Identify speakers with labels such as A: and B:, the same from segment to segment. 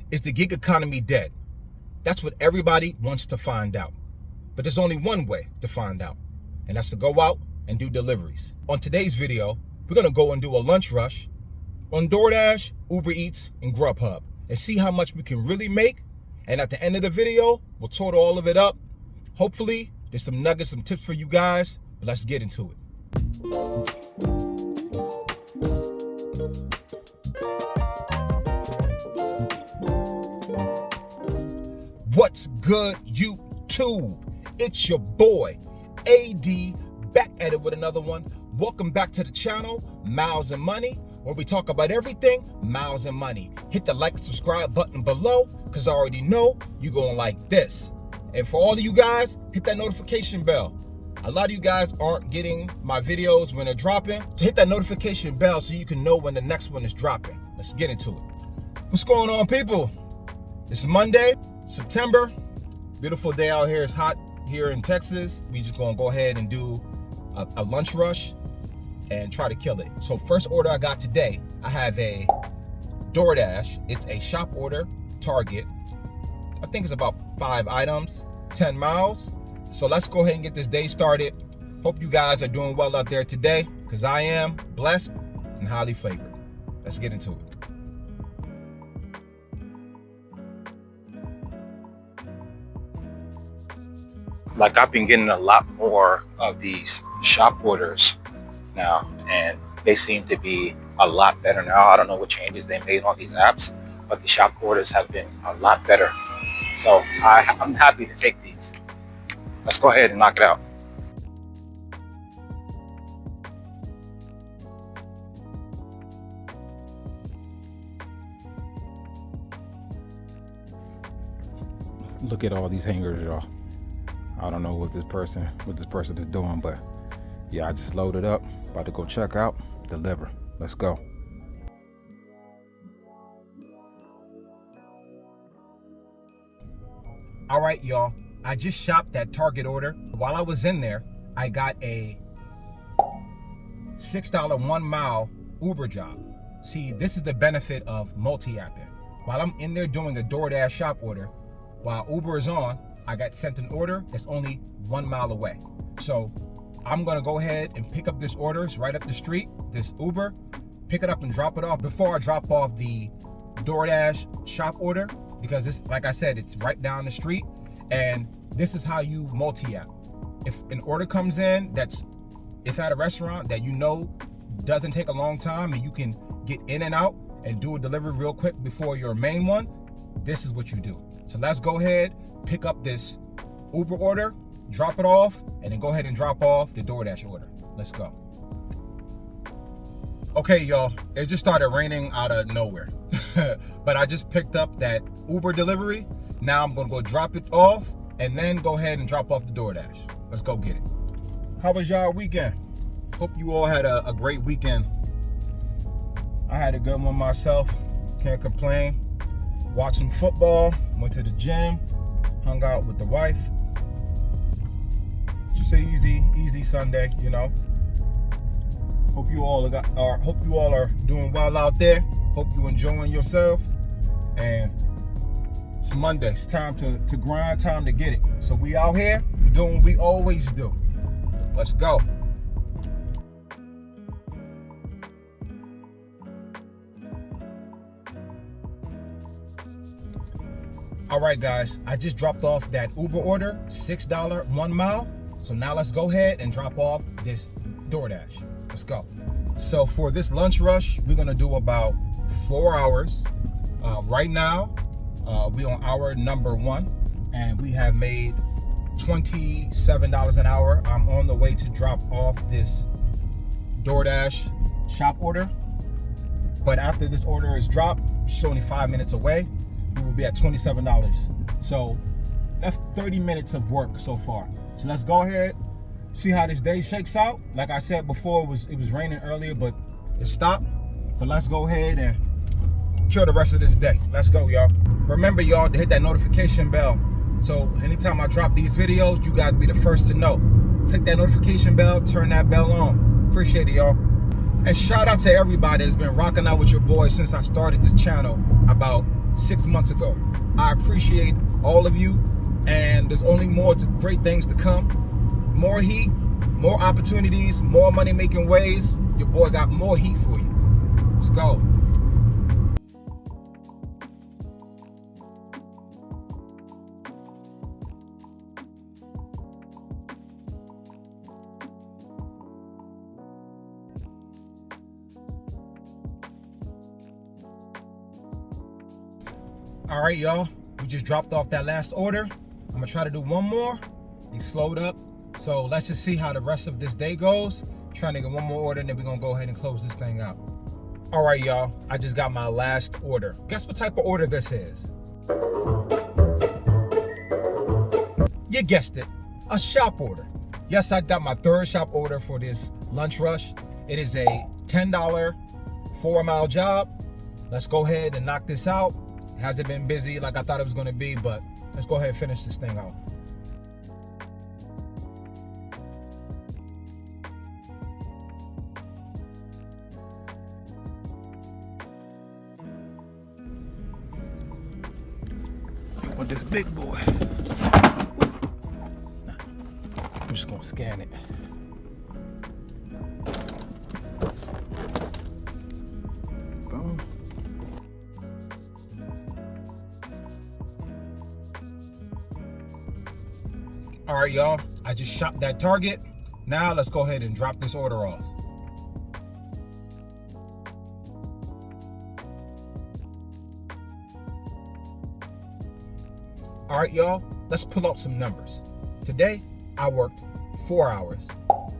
A: Is the gig economy dead? That's what everybody wants to find out. But there's only one way to find out, and that's to go out and do deliveries. On today's video, we're gonna go and do a lunch rush on DoorDash, Uber Eats, and Grubhub and see how much we can really make. And at the end of the video, we'll total all of it up. Hopefully, there's some nuggets, some tips for you guys, but let's get into it. What's good, YouTube? It's your boy, AD, back at it with another one. Welcome back to the channel, Miles and Money, where we talk about everything miles and money. Hit the like and subscribe button below, because I already know you're going to like this. And for all of you guys, hit that notification bell. A lot of you guys aren't getting my videos when they're dropping, so hit that notification bell so you can know when the next one is dropping. Let's get into it. What's going on, people? It's Monday, September. Beautiful day out here. It's hot here in Texas. We just gonna go ahead and do a lunch rush and try to kill it. So first order I got today, I have a DoorDash. It's a shop order, Target. I think it's about 5 items, 10 miles. So let's go ahead and get this day started. Hope you guys are doing well out there today, because I am blessed and highly favored. Let's get into it. Like, I've been getting a lot more of these shop orders now, and they seem to be a lot better now. I don't know what changes they made on these apps, but the shop orders have been a lot better. So I'm happy to take these. Let's go ahead and knock it out. Look at all these hangers, y'all. I don't know what this person is doing, but yeah, I just loaded up, about to go check out, deliver. Let's go. All right, y'all, I just shopped that Target order. While I was in there, I got a $6 1 mile Uber job. See, this is the benefit of multi-apping. While I'm in there doing a DoorDash shop order, while Uber is on, I got sent an order that's only 1 mile away. So I'm gonna go ahead and pick up this order. It's right up the street, this Uber, pick it up and drop it off before I drop off the DoorDash shop order, because it's, like I said, it's right down the street. And this is how you multi-app. If an order comes in it's at a restaurant that you know doesn't take a long time and you can get in and out and do a delivery real quick before your main one, this is what you do. So let's go ahead, pick up this Uber order, drop it off, and then go ahead and drop off the DoorDash order. Let's go. Okay, y'all, it just started raining out of nowhere. But I just picked up that Uber delivery. Now I'm gonna go drop it off and then go ahead and drop off the DoorDash. Let's go get it. How was y'all weekend? Hope you all had a great weekend. I had a good one myself, can't complain. Watched some football, went to the gym, hung out with the wife. Just an easy Sunday, you know. Hope you all are doing well out there. Hope you enjoying yourself. And it's Monday. It's time to grind, time to get it. So we out here doing what we always do. Let's go. All right, guys, I just dropped off that Uber order, $6 1 mile. So now let's go ahead and drop off this DoorDash. Let's go. So for this lunch rush, we're gonna do about 4 hours. Right now, we on hour number 1, and we have made $27 an hour. I'm on the way to drop off this DoorDash shop order. But after this order is dropped, it's only 5 minutes away, we will be at $27. So that's 30 minutes of work so far. So let's go ahead, see how this day shakes out. Like I said before, it was raining earlier, but it stopped. But let's go ahead and kill the rest of this day. Let's go, y'all. Remember, y'all, to hit that notification bell. So anytime I drop these videos, you guys be the first to know. Click that notification bell, turn that bell on. Appreciate it, y'all. And shout out to everybody that's been rocking out with your boy since I started this channel about 6 months ago. I appreciate all of you, and there's only more great things to come. More heat, more opportunities, more money-making ways. Your boy got more heat for you. Let's go. All right, y'all, we just dropped off that last order. I'm gonna try to do one more. He slowed up, so let's just see how the rest of this day goes. Trying to get one more order, and then we're gonna go ahead and close this thing out. All right, y'all, I just got my last order. Guess what type of order this is? You guessed it, a shop order. Yes, I got my third shop order for this lunch rush. It is a $10 4-mile job. Let's go ahead and knock this out. It hasn't been busy like I thought it was gonna be, but let's go ahead and finish this thing out. With this big boy. I'm just gonna scan it. Boom. All right, y'all, I just shopped that Target. Now let's go ahead and drop this order off. All right, y'all, let's pull out some numbers. Today, I worked 4 hours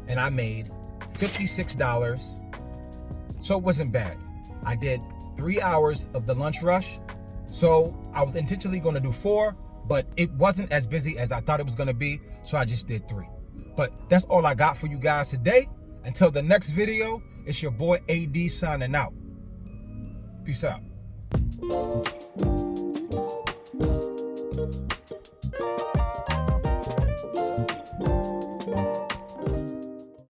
A: and I made $56. So it wasn't bad. I did 3 hours of the lunch rush. So I was intentionally gonna do 4, but it wasn't as busy as I thought it was gonna be. So I just did 3. But that's all I got for you guys today. Until the next video, it's your boy AD signing out. Peace out.